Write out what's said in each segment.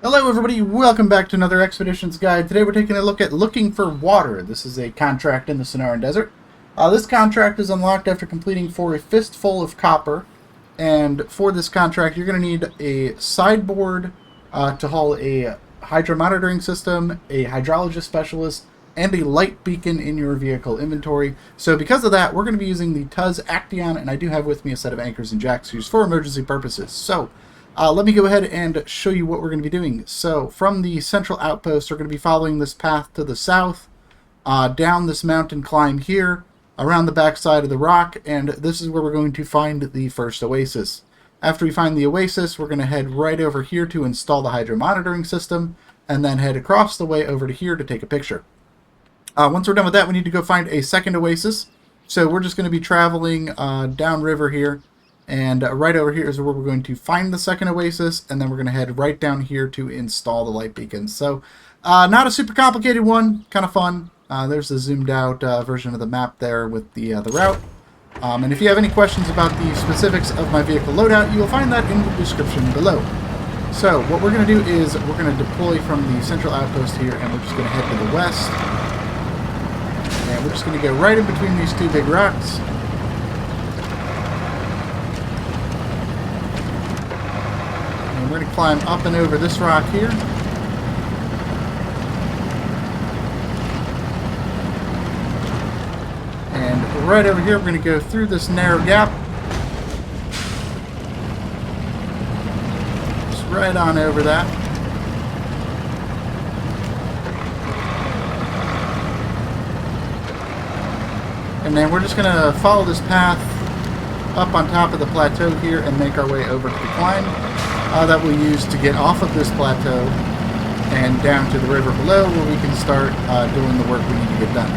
Hello everybody, welcome back to another Expeditions Guide. Today we're taking a look at Looking for Water. This is a contract in the Sonoran Desert. This contract is unlocked after completing for a fistful of copper. And for this contract you're going to need a sideboard to haul a hydro monitoring system, a hydrologist specialist, and a light beacon in your vehicle inventory. So because of that, we're going to be using the TUZ Actaeon, and I do have with me a set of anchors and jacks used for emergency purposes. So let me go ahead and show you what we're going to be doing. So from the central outpost, we're going to be following this path to the south, down this mountain climb here, around the backside of the rock, and this is where we're going to find the first oasis. After we find the oasis, we're going to head right over here to install the hydro monitoring system, and then head across the way over to here to take a picture. Once we're done with that, we need to go find a second oasis. So we're just going to be traveling downriver here. And right over here is where we're going to find the second oasis, and then we're going to head right down here to install the light beacons. So, not a super complicated one, kind of fun. There's a zoomed out version of the map there with the route. And if you have any questions about the specifics of my vehicle loadout, you will find that in the description below. So, what we're going to do is we're going to deploy from the central outpost here, and we're just going to head to the west. And we're just going to go right in between these two big rocks. We're going to climb up and over this rock here. And right over here, we're going to go through this narrow gap. Just right on over that. And then we're just going to follow this path up on top of the plateau here and make our way over to the climb. That we'll use to get off of this plateau and down to the river below, where we can start doing the work we need to get done.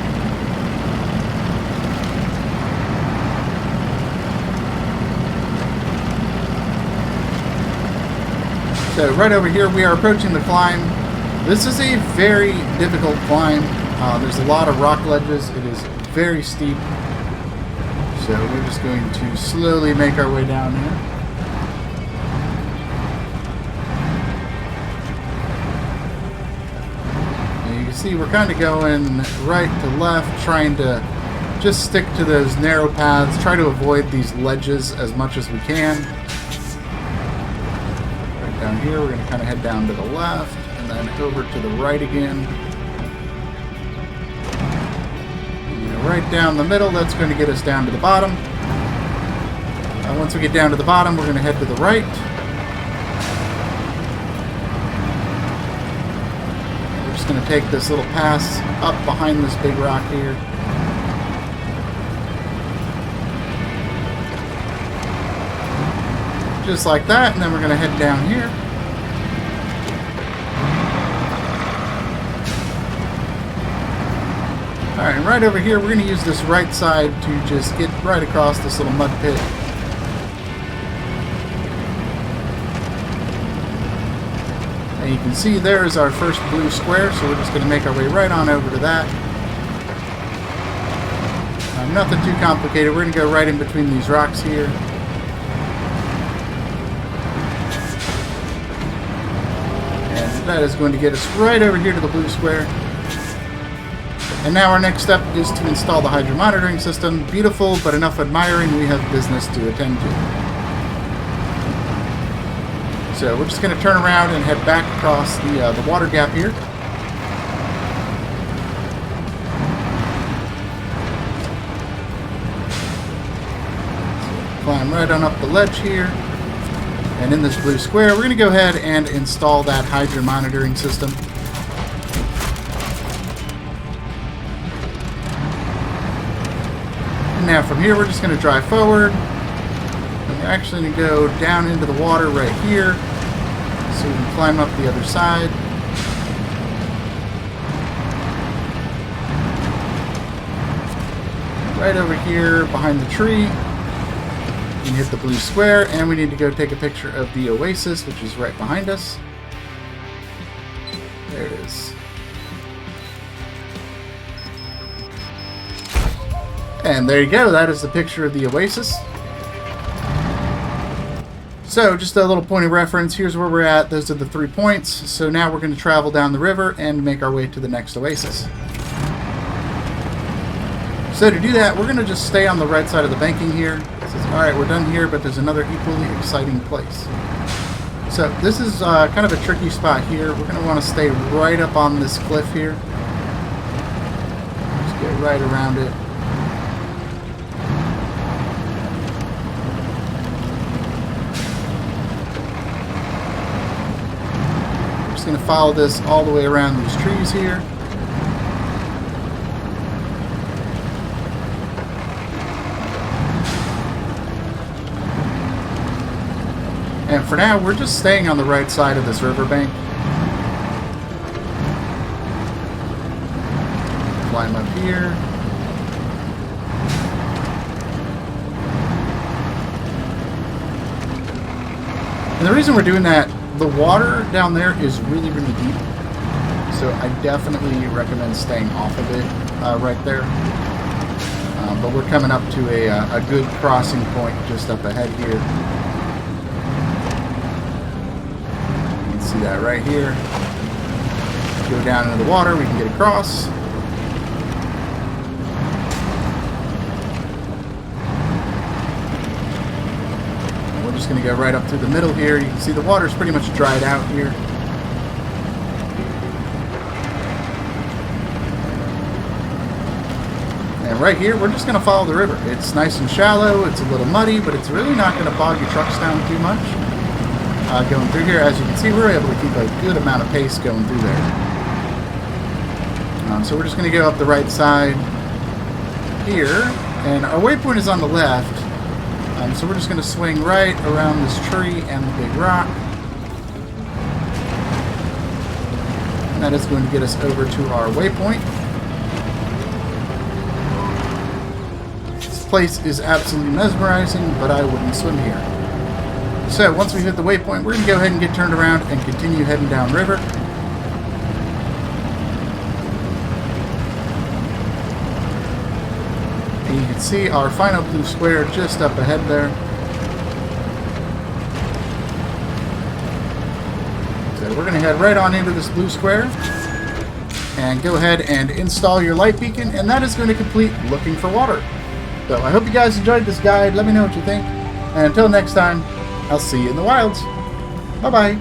So right over here we are approaching the climb. This is a very difficult climb. There's a lot of rock ledges. It is very steep. So we're just going to slowly make our way down here. See, we're kind of going right to left, trying to just stick to those narrow paths, try to avoid these ledges as much as we can. Right down here, we're going to kind of head down to the left, and then over to the right again. And right down the middle, that's going to get us down to the bottom. Once we get down to the bottom, we're going to head to the right. Going to take this little pass up behind this big rock here. Just like that, and then we're going to head down here. Alright, and right over here we're going to use this right side to just get right across this little mud pit. And you can see there is our first blue square, so we're just going to make our way right on over to that. Nothing too complicated. We're going to go right in between these rocks here. And that is going to get us right over here to the blue square. And now our next step is to install the hydro monitoring system. Beautiful, but enough admiring. We have business to attend to. So we're just going to turn around and head back across the water gap here. So climb right on up the ledge here. And in this blue square, we're going to go ahead and install that hydro monitoring system. And now from here, we're just going to drive forward. We're actually going to go down into the water right here, so we can climb up the other side. Right over here behind the tree, you can hit the blue square, and we need to go take a picture of the oasis, which is right behind us. There it is. And there you go, that is the picture of the oasis. So, just a little point of reference, here's where we're at. Those are the 3 points. So now we're going to travel down the river and make our way to the next oasis. So to do that, we're going to just stay on the right side of the banking here. It says, alright, we're done here, but there's another equally exciting place. So this is kind of a tricky spot here. We're going to want to stay right up on this cliff here. Just get right around it. Going to follow this all the way around these trees here. And for now, we're just staying on the right side of this riverbank. Climb up here. And the reason we're doing that, the water down there is really, really deep, so I definitely recommend staying off of it right there. But we're coming up to a good crossing point just up ahead here. You can see that right here. Go down into the water, we can get across. Just going to go right up through the middle here. You can see the water's pretty much dried out here. And right here, we're just going to follow the river. It's nice and shallow, it's a little muddy, but it's really not going to bog your trucks down too much. Going through here, as you can see, we're able to keep a good amount of pace going through there. So we're just going to go up the right side here, and our waypoint is on the left. So we're just going to swing right around this tree and the big rock. And that is going to get us over to our waypoint. This place is absolutely mesmerizing, but I wouldn't swim here. So once we hit the waypoint, we're going to go ahead and get turned around and continue heading downriver. And you can see our final blue square just up ahead there. So we're going to head right on into this blue square and go ahead and install your light beacon, and that is going to complete looking for water. So I hope you guys enjoyed this guide. Let me know what you think. And until next time, I'll see you in the wilds. Bye-bye.